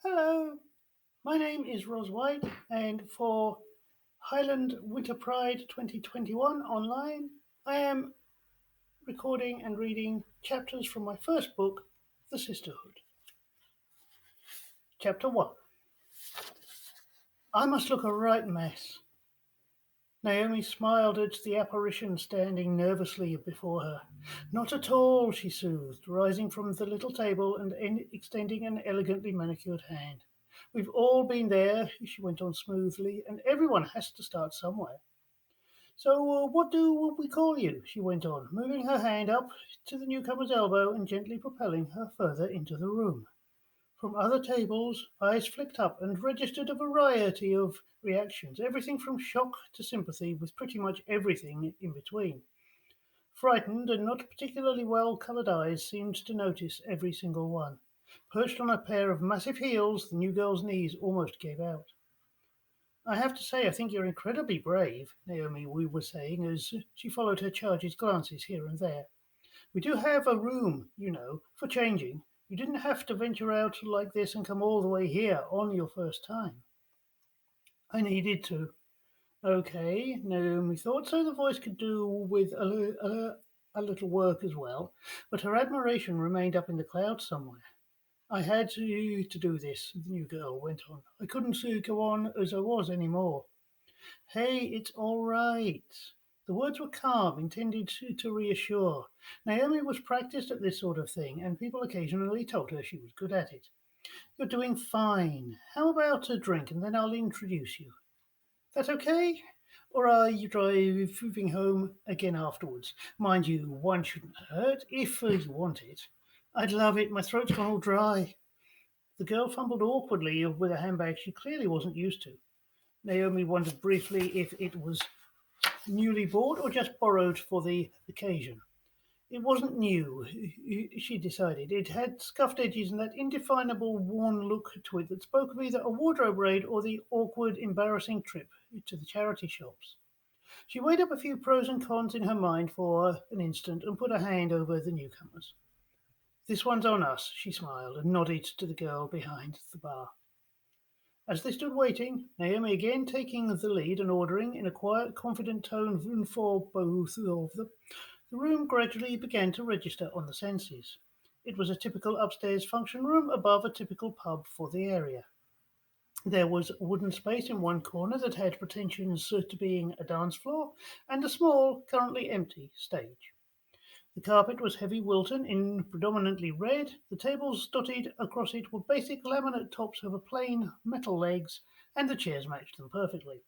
Hello, my name is Ros White, and for Highland Winter Pride 2021 online, I am recording and reading chapters from my first book, The Sisterhood. Chapter 1. I must look a right mess. Naomi smiled at the apparition standing nervously before her. Not at all, she soothed, rising from the little table and extending an elegantly manicured hand. We've all been there, she went on smoothly, and everyone has to start somewhere. So, what do we call you? She went on, moving her hand up to the newcomer's elbow and gently propelling her further into the room. From other tables, eyes flicked up and registered a variety of reactions, everything from shock to sympathy, with pretty much everything in between. Frightened and not particularly well coloured eyes seemed to notice every single one. Perched on a pair of massive heels, the new girl's knees almost gave out. I have to say, I think you're incredibly brave, Naomi we was saying as she followed her charge's glances here and there. We do have a room, for changing. You didn't have to venture out like this and come all the way here on your first time. I needed to. Okay, Naomi thought so the voice could do with a little work as well, but her admiration remained up in the clouds somewhere. I had to do this, the new girl went on. I couldn't go on as I was any more. Hey, it's all right. The words were calm, intended to reassure. Naomi was practiced at this sort of thing, and people occasionally told her she was good at it. You're doing fine. How about a drink, and then I'll introduce you? That okay? Or are you driving home again afterwards? Mind you, one shouldn't hurt if you want it. I'd love it. My throat's gone all dry. The girl fumbled awkwardly with a handbag she clearly wasn't used to. Naomi wondered briefly if it was newly bought or just borrowed for the occasion. It wasn't new, she decided. It had scuffed edges and that indefinable worn look to it that spoke of either a wardrobe raid or the awkward, embarrassing trip to the charity shops. She weighed up a few pros and cons in her mind for an instant and put a hand over the newcomers. This one's on us, she smiled and nodded to the girl behind the bar. As they stood waiting, Naomi again taking the lead and ordering in a quiet, confident tone for both of them, the room gradually began to register on the senses. It was a typical upstairs function room above a typical pub for the area. There was a wooden space in one corner that had pretensions to being a dance floor and a small, currently empty, stage. The carpet was heavy Wilton in predominantly red. The tables dotted across it were basic laminate tops over plain metal legs, and the chairs matched them perfectly.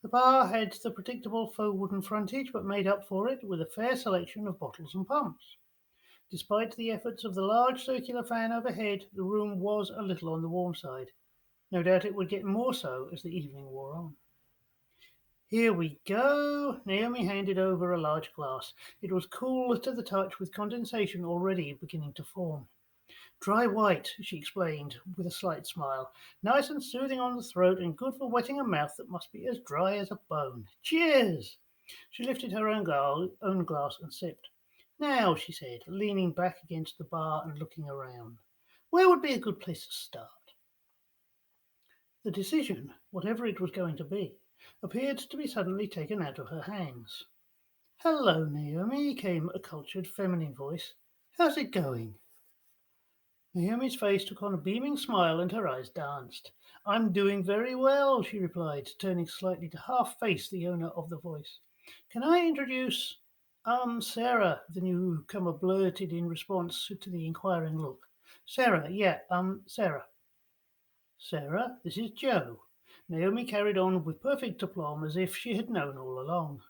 The bar had the predictable faux wooden frontage, but made up for it with a fair selection of bottles and pumps. Despite the efforts of the large circular fan overhead, the room was a little on the warm side. No doubt it would get more so as the evening wore on. Here we go. Naomi handed over a large glass. It was cool to the touch with condensation already beginning to form. Dry white, she explained with a slight smile. Nice and soothing on the throat and good for wetting a mouth that must be as dry as a bone. Cheers! She lifted her own glass and sipped. Now, she said, leaning back against the bar and looking around, where would be a good place to start? The decision, whatever it was going to be, appeared to be suddenly taken out of her hands. Hello, Naomi, came a cultured feminine voice. How's it going? Naomi's face took on a beaming smile and her eyes danced. I'm doing very well, she replied, turning slightly to half face the owner of the voice. Can I introduce Sarah, the newcomer blurted in response to the inquiring look. Sarah, yeah, Sarah. Sarah, this is Joe. Naomi carried on with perfect aplomb as if she had known all along.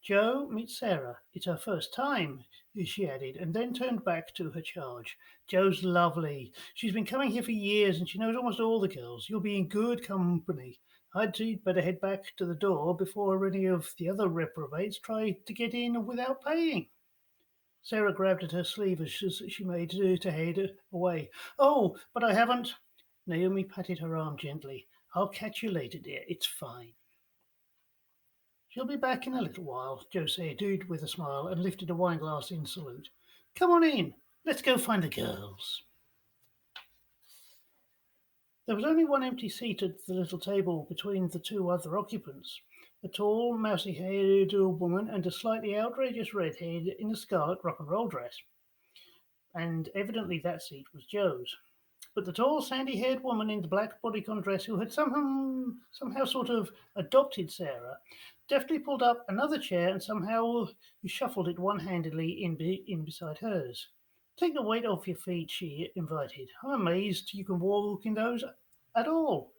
Joe, meet Sarah. It's her first time, she added, and then turned back to her charge. Joe's lovely. She's been coming here for years and she knows almost all the girls. You'll be in good company. I'd better head back to the door before any of the other reprobates try to get in without paying. Sarah grabbed at her sleeve as she made to head away. Oh, but I haven't. Naomi patted her arm gently. I'll catch you later, dear. It's fine. She'll be back in a little while, Joe said with a smile and lifted a wine glass in salute. Come on in. Let's go find the girls. There was only one empty seat at the little table between the two other occupants, a tall, mousy-haired woman and a slightly outrageous redhead in a scarlet rock and roll dress, and evidently that seat was Joe's. But the tall, sandy-haired woman in the black bodycon dress, who had somehow sort of adopted Sarah, deftly pulled up another chair and somehow shuffled it one-handedly in beside hers. Take the weight off your feet, she invited. I'm amazed you can walk in those at all.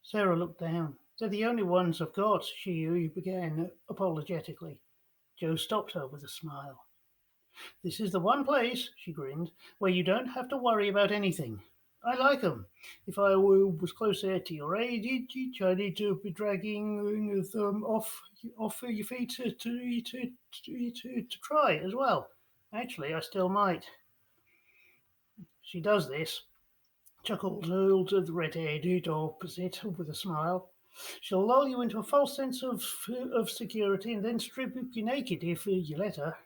Sarah looked down. They're the only ones I've got, she began apologetically. Joe stopped her with a smile. This is the one place, she grinned, where you don't have to worry about anything. I like 'em. If I was closer to your age, I'd need to be dragging them off your feet to try as well. Actually, I still might. She does this, chuckled the red-haired opposite with a smile. She'll lull you into a false sense of security and then strip you naked if you let her.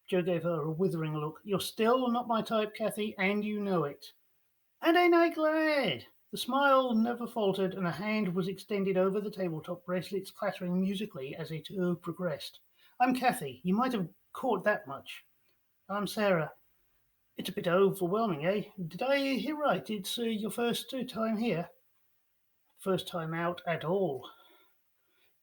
Joe gave her a withering look. You're still not my type, Kathy, and you know it. And ain't I glad? The smile never faltered, and a hand was extended over the tabletop, bracelets clattering musically as it progressed. I'm Kathy. You might have caught that much. I'm Sarah. It's a bit overwhelming, eh? Did I hear right? It's your first time here? First time out at all.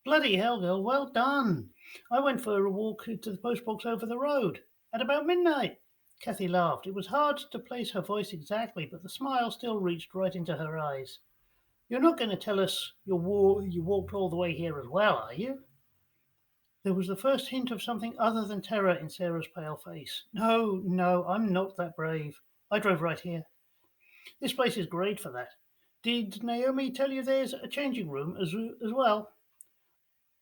Bloody hell, girl, well done. I went for a walk to the post box over the road at about midnight. Kathy laughed. It was hard to place her voice exactly, but the smile still reached right into her eyes. You're not going to tell us you walked all the way here as well, are you? There was the first hint of something other than terror in Sarah's pale face. No, no, I'm not that brave. I drove right here. This place is great for that. Did Naomi tell you there's a changing room as well?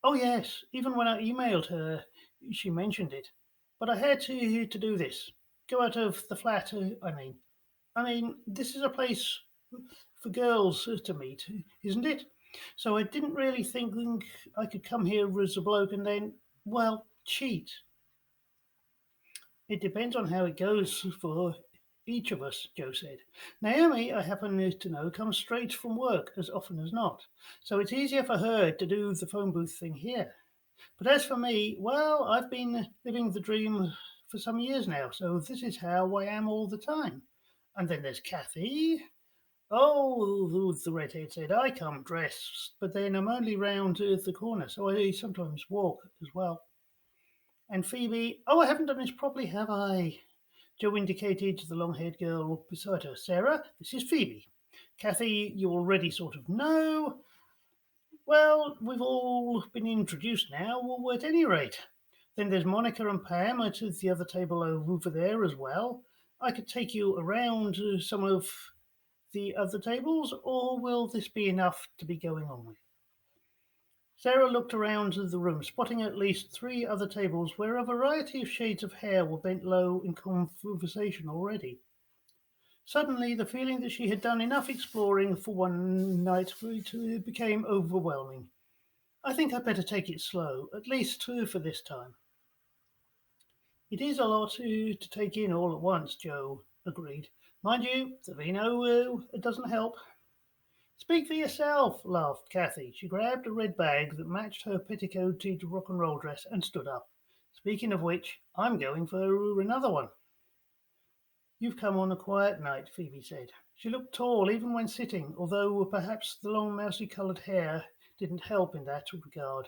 Oh, yes. Even when I emailed her, she mentioned it. But I had to do this. Go out of the flat, I mean. This is a place for girls to meet, isn't it? So I didn't really think I could come here as a bloke and then, well, cheat. It depends on how it goes for each of us, Joe said. Naomi, I happen to know, comes straight from work as often as not. So it's easier for her to do the phone booth thing here. But as for me, well, I've been living the dream for some years now, so this is how I am all the time. And then there's Kathy. Oh, the redhead said, I come dressed, but then I'm only round the corner, so I sometimes walk as well. And Phoebe, oh, I haven't done this properly, have I? Joe indicated the long haired girl beside her. Sarah, this is Phoebe. Kathy, you already sort of know. Well, we've all been introduced now, well, at any rate. Then there's Monica and Pam at the other table over there as well. I could take you around some of the other tables, or will this be enough to be going on with? Sarah looked around the room, spotting at least three other tables where a variety of shades of hair were bent low in conversation already. Suddenly, the feeling that she had done enough exploring for one night became overwhelming. I think I'd better take it slow, at least for this time. It is a lot to take in all at once, Joe agreed. Mind you, the vino doesn't help. Speak for yourself, laughed Kathy. She grabbed a red bag that matched her petticoated rock and roll dress and stood up. Speaking of which, I'm going for another one. You've come on a quiet night, Phoebe said. She looked tall even when sitting, although perhaps the long mousy-coloured hair didn't help in that regard.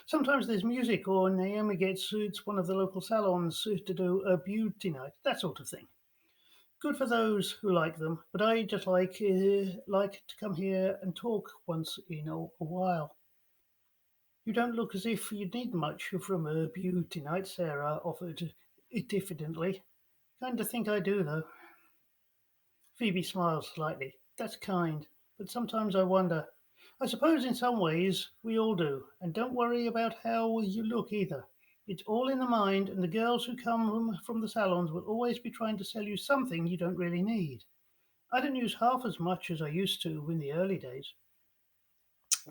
Sometimes there's music, or Naomi gets one of the local salons to do a beauty night, that sort of thing. Good for those who like them, but I just like to come here and talk once in a while. You don't look as if you'd need much from a beauty night, Sarah offered diffidently. Kind of think I do, though. Phoebe smiled slightly. That's kind, but sometimes I wonder. I suppose in some ways we all do, and don't worry about how you look either. It's all in the mind, and the girls who come from the salons will always be trying to sell you something you don't really need. I don't use half as much as I used to in the early days.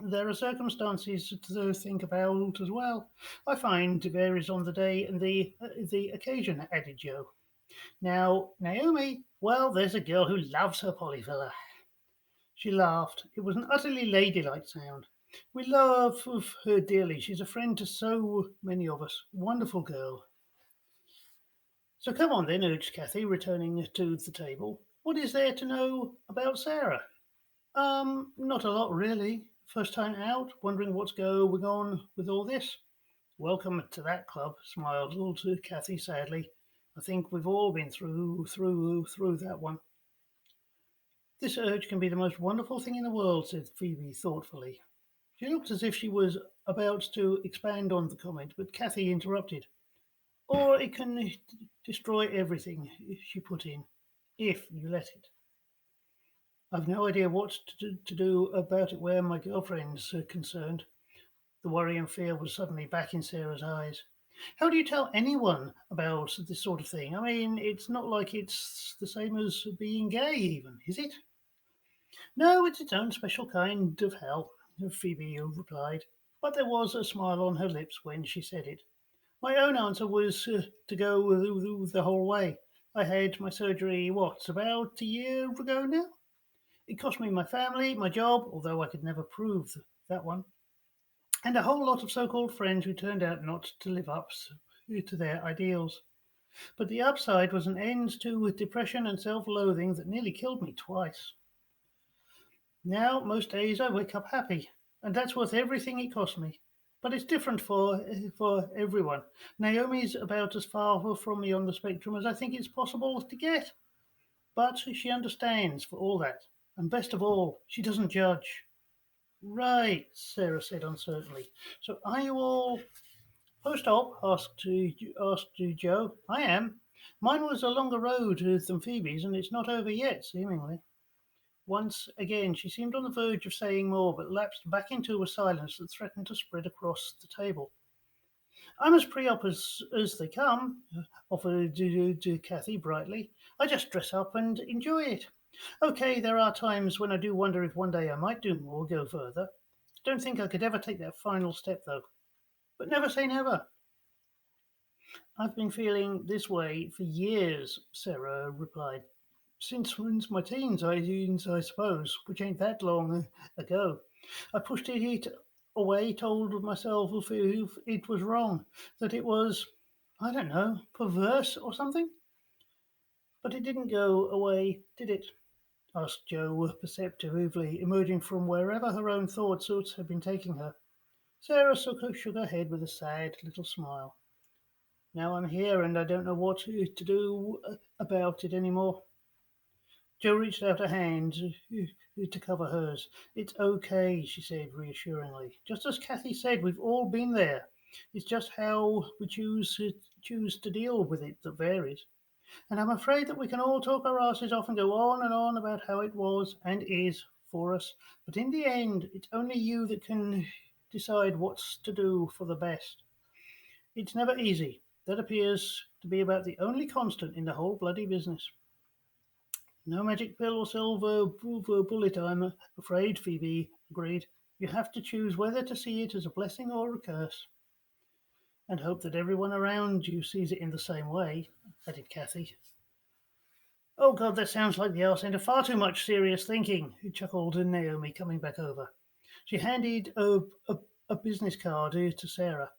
There are circumstances to think about as well. I find it varies on the day and the occasion, added Joe. Now, Naomi, well, there's a girl who loves her polyfiller. She laughed. It was an utterly ladylike sound. We love her dearly. She's a friend to so many of us. Wonderful girl. So come on then, urged Kathy, returning to the table. What is there to know about Sarah? Not a lot really. First time out, wondering what's going on with all this. Welcome to that club, smiled little Kathy sadly. I think we've all been through that one. This urge can be the most wonderful thing in the world, said Phoebe thoughtfully. She looked as if she was about to expand on the comment, but Kathy interrupted. Or it can destroy everything, she put in, if you let it. I've no idea what to do about it where my girlfriend's concerned. The worry and fear was suddenly back in Sarah's eyes. How do you tell anyone about this sort of thing? I mean, it's not like it's the same as being gay, even, is it? No, it's its own special kind of hell, Phoebe replied. But there was a smile on her lips when she said it. My own answer was to go the whole way. I had my surgery, about a year ago now? It cost me my family, my job, although I could never prove that one, and a whole lot of so called friends who turned out not to live up to their ideals. But the upside was an end to depression and self loathing that nearly killed me twice. Now, most days I wake up happy, and that's worth everything it cost me. But it's different for everyone. Naomi's about as far from me on the spectrum as I think it's possible to get. But she understands for all that. And best of all, she doesn't judge. Right, Sarah said uncertainly. So are you all post-op? Asked Joe. I am. Mine was a longer road than Phoebe's, and it's not over yet, seemingly. Once again, she seemed on the verge of saying more, but lapsed back into a silence that threatened to spread across the table. I'm as pre-op as they come, offered Kathy brightly. I just dress up and enjoy it. Okay, there are times when I do wonder if one day I might do more, go further. Don't think I could ever take that final step, though. But never say never. I've been feeling this way for years, Sarah replied. Since my teens, I suppose, which ain't that long ago. I pushed it away, told myself if it was wrong, that it was, I don't know, perverse or something. But it didn't go away, did it? Asked Jo perceptively, emerging from wherever her own thoughts had been taking her. Sarah shook her head with a sad little smile. Now I'm here and I don't know what to do about it anymore. Jo reached out a hand to cover hers. It's okay, she said reassuringly. Just as Kathy said, we've all been there. It's just how we choose to deal with it that varies. And I'm afraid that we can all talk our asses off and go on and on about how it was and is for us. But in the end, it's only you that can decide what's to do for the best. It's never easy. That appears to be about the only constant in the whole bloody business. No magic pill or silver bullet, I'm afraid, Phoebe agreed. You have to choose whether to see it as a blessing or a curse. And hope that everyone around you sees it in the same way, added Kathy. Oh God, that sounds like the arse end of far too much serious thinking, chuckled Naomi, coming back over. She handed a business card to Sarah.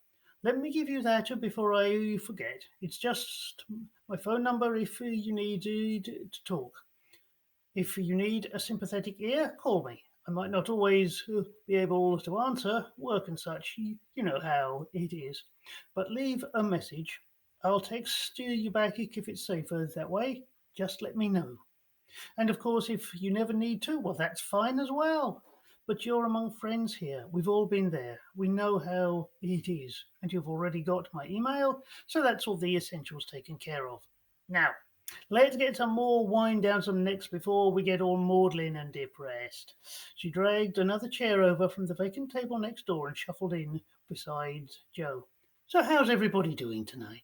Let me give you that before I forget. It's just my phone number if you need to talk. If you need a sympathetic ear, call me. I might not always be able to answer, work and such, you know how it is. But leave a message. I'll text you back if it's safer that way. Just let me know. And of course, if you never need to, well, that's fine as well. But you're among friends here. We've all been there. We know how it is. And you've already got my email, so that's all the essentials taken care of. Now, let's get some more wine down some necks before we get all maudlin and depressed. She dragged another chair over from the vacant table next door and shuffled in beside Jo. So, how's everybody doing tonight?